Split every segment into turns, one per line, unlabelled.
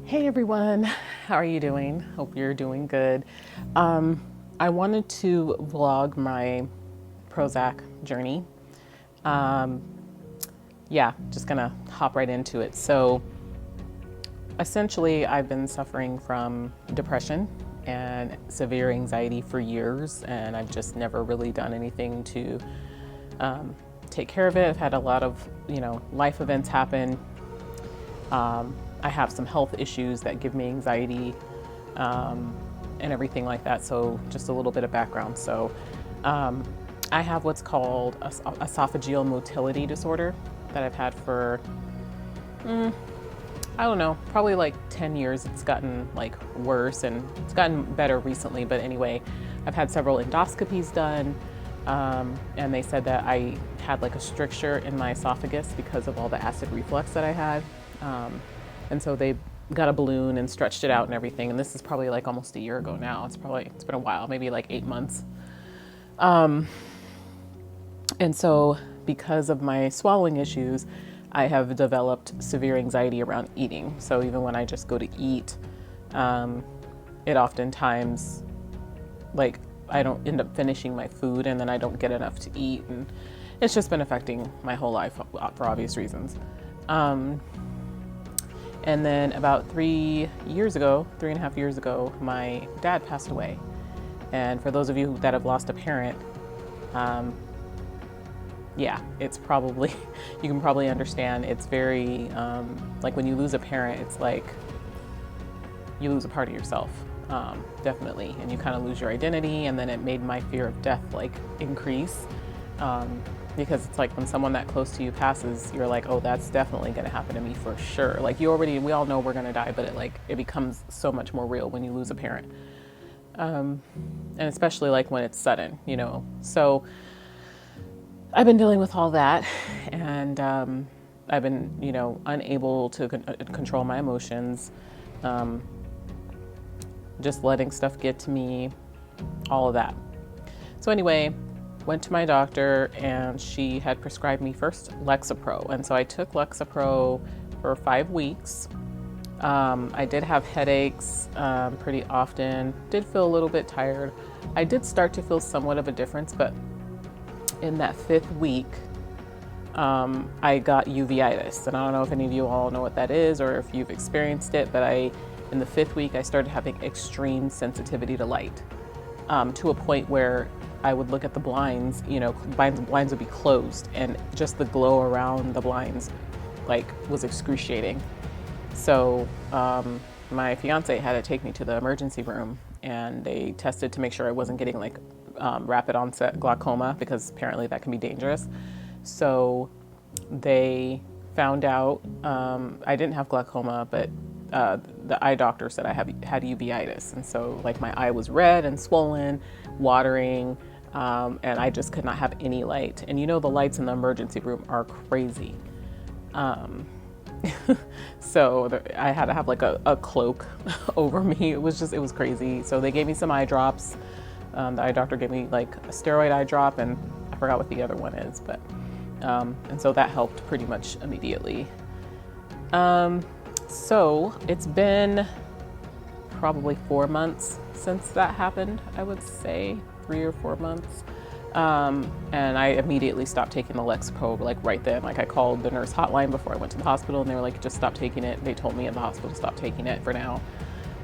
Hey everyone, how are you doing? Hope you're doing good. I wanted to vlog my Prozac journey. Um, yeah, just gonna hop right into it. So, essentially, I've been suffering from depression and severe anxiety for years, and I've just never really done anything to take care of it. I've had a lot of, life events happen. I have some health issues that give me anxiety and everything like that. So just a little bit of background. So I have what's called esophageal motility disorder that I've had for, I don't know, probably like 10 years. It's gotten like worse and it's gotten better recently. But anyway, I've had several endoscopies done. And they said that I had like a stricture in my esophagus because of all the acid reflux that I had. And so they got a balloon and stretched it out and everything. And this is probably like almost a year ago now. It's been a while, maybe like 8 months. And so because of my swallowing issues, I have developed severe anxiety around eating. So even when I just go to eat, it oftentimes, like, I don't end up finishing my food and then I don't get enough to eat. And it's just been affecting my whole life for obvious reasons. And then about 3.5 years ago, my dad passed away. And for those of you that have lost a parent, yeah, it's probably, you can probably understand, it's very, like when you lose a parent, it's like you lose a part of yourself, definitely. And you kind of lose your identity, and then it made my fear of death like increase. Because it's like when someone that close to you passes, you're like, oh, that's definitely going to happen to me for sure. Like we all know we're going to die, but it becomes so much more real when you lose a parent. And especially like when it's sudden, So I've been dealing with all that, and I've been, unable to control my emotions, just letting stuff get to me, all of that. So anyway, went to my doctor and she had prescribed me first Lexapro. And so I took Lexapro for 5 weeks. I did have headaches pretty often, did feel a little bit tired. I did start to feel somewhat of a difference, but in that 5th week, I got uveitis. And I don't know if any of you all know what that is or if you've experienced it, but in the 5th week, I started having extreme sensitivity to light, to a point where I would look at the blinds, blinds would be closed and just the glow around the blinds was excruciating. So my fiance had to take me to the emergency room and they tested to make sure I wasn't getting rapid onset glaucoma, because apparently that can be dangerous. So they found out I didn't have glaucoma, but the eye doctor said I had uveitis. And so my eye was red and swollen, watering, and I just could not have any light. And the lights in the emergency room are crazy. So I had to have a cloak over me. It was crazy. So they gave me some eye drops. The eye doctor gave me a steroid eye drop, and I forgot what the other one is, but, and so that helped pretty much immediately. So it's been probably 4 months since that happened, I would say 3 or 4 months. And I immediately stopped taking the Lexapro right then. I called the nurse hotline before I went to the hospital and they were like, just stop taking it. They told me at the hospital, stop taking it for now.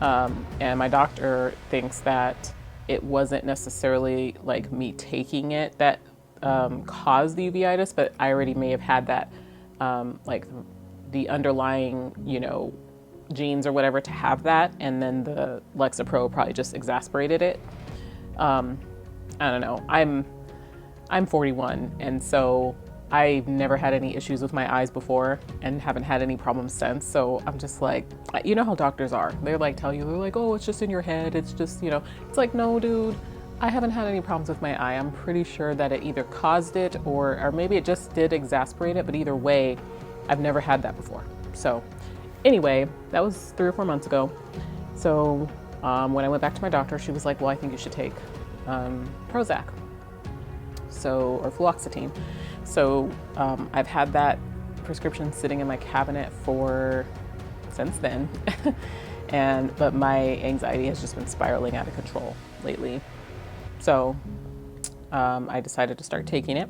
And my doctor thinks that it wasn't necessarily me taking it that caused the uveitis, but I already may have had that, the underlying, genes or whatever to have that. And then the Lexapro probably just exasperated it. I don't know. I'm 41, and so I've never had any issues with my eyes before and haven't had any problems since. So I'm just you know how doctors are. They're tell you, they're oh, it's just in your head. It's just, it's no, dude, I haven't had any problems with my eye. I'm pretty sure that it either caused it or maybe it just did exasperate it. But either way, I've never had that before. So anyway, that was 3 or 4 months ago. So when I went back to my doctor, she was like, well, I think you should take Prozac, or Fluoxetine. So I've had that prescription sitting in my cabinet for since then. But my anxiety has just been spiraling out of control lately. So I decided to start taking it.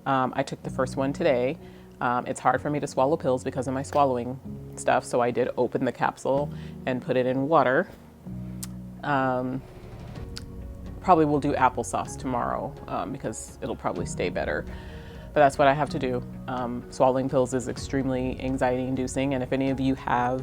I took the first one today. It's hard for me to swallow pills because of my swallowing stuff, so I did open the capsule and put it in water. Probably will do applesauce tomorrow because it'll probably stay better. But that's what I have to do. Swallowing pills is extremely anxiety inducing, and if any of you have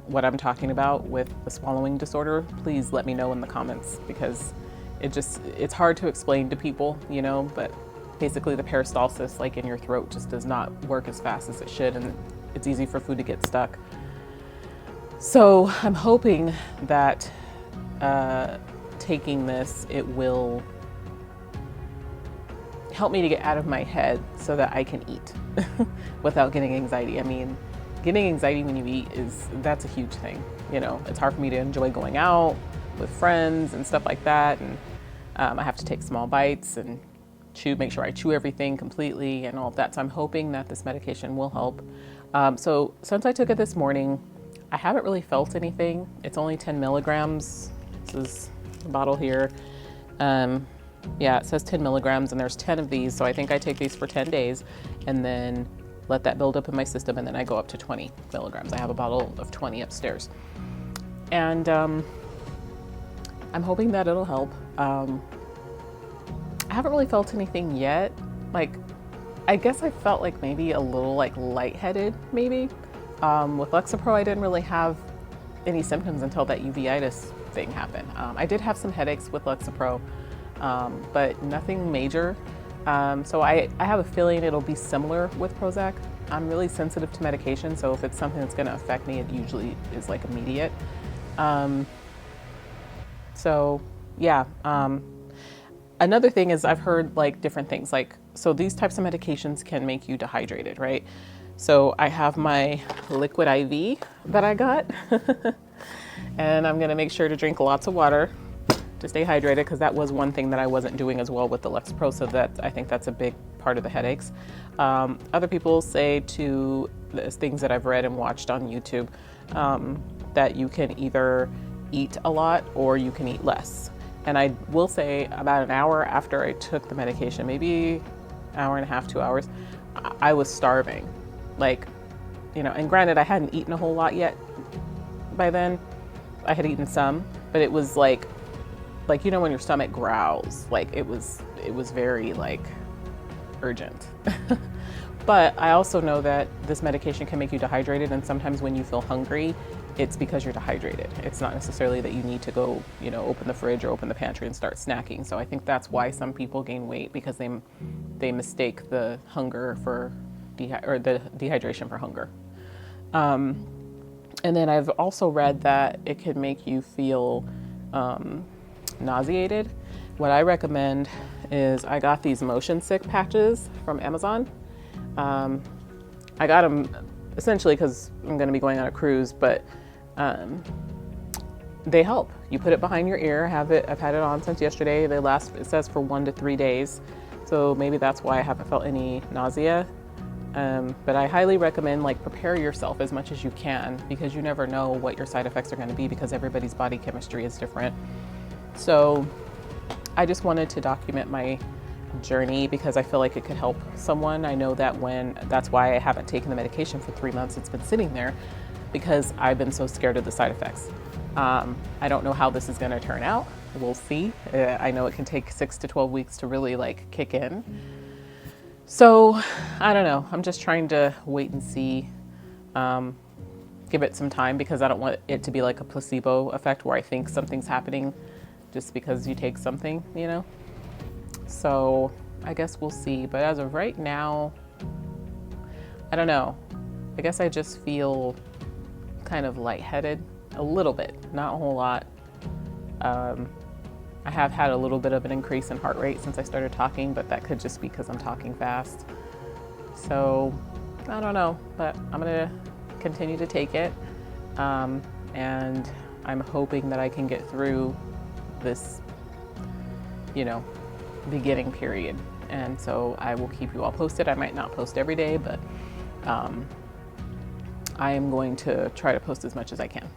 what I'm talking about with the swallowing disorder, please let me know in the comments, because it's hard to explain to people, you know, but basically the peristalsis like in your throat just does not work as fast as it should, and it's easy for food to get stuck. So I'm hoping that taking this, it will help me to get out of my head so that I can eat without getting anxiety. I mean, getting anxiety when you eat that's a huge thing. You know, it's hard for me to enjoy going out with friends and stuff like that. And I have to take small bites and make sure I chew everything completely and all of that. So I'm hoping that this medication will help. So since I took it this morning, I haven't really felt anything. It's only 10 milligrams. This is the bottle here. Yeah, it says 10 milligrams and there's 10 of these. So I think I take these for 10 days and then let that build up in my system, and then I go up to 20 milligrams. I have a bottle of 20 upstairs. And I'm hoping that it'll help. I haven't really felt anything yet. Like, I guess I felt like maybe a little like lightheaded, maybe. With Lexapro, I didn't really have any symptoms until that uveitis thing happened. I did have some headaches with Lexapro, but nothing major. So I have a feeling it'll be similar with Prozac. I'm really sensitive to medication, so if it's something that's going to affect me, it usually is like immediate. So yeah. Another thing is I've heard like different things, like, so these types of medications can make you dehydrated, right? So I have my liquid IV that I got and I'm going to make sure to drink lots of water to stay hydrated, because that was one thing that I wasn't doing as well with the Lexapro, so that I think that's a big part of the headaches. Other people say to the things that I've read and watched on YouTube that you can either eat a lot or you can eat less. And I will say about an hour after I took the medication, maybe an hour and a half, 2 hours, I was starving. Like, you know, and granted I hadn't eaten a whole lot yet by then. I had eaten some, but it was like, you know, when your stomach growls, like it was very like urgent. But I also know that this medication can make you dehydrated, and sometimes when you feel hungry, it's because you're dehydrated. It's not necessarily that you need to go, you know, open the fridge or open the pantry and start snacking. So I think that's why some people gain weight, because they mistake the hunger for the dehydration for hunger. And then I've also read that it could make you feel nauseated. What I recommend is, I got these motion sick patches from Amazon. I got them essentially because I'm going to be going on a cruise, but they help. You put it behind your ear. I've had it on since yesterday. They last, it says, for 1 to 3 days. So maybe that's why I haven't felt any nausea. But I highly recommend, like, prepare yourself as much as you can, because you never know what your side effects are going to be, because everybody's body chemistry is different. So I just wanted to document my journey because I feel like it could help someone. I know that that's why I haven't taken the medication for 3 months. It's been sitting there because I've been so scared of the side effects. I don't know how this is going to turn out. We'll see. I know it can take 6 to 12 weeks to really like kick in. So I don't know. I'm just trying to wait and see, give it some time, because I don't want it to be like a placebo effect where I think something's happening just because you take something, you know? So I guess we'll see. But as of right now, I don't know. I guess I just feel kind of lightheaded a little bit, not a whole lot. I have had a little bit of an increase in heart rate since I started talking, but that could just be because I'm talking fast. So I don't know, but I'm gonna continue to take it. And I'm hoping that I can get through this, you know, beginning period. And so I will keep you all posted. I might not post every day, but I am going to try to post as much as I can.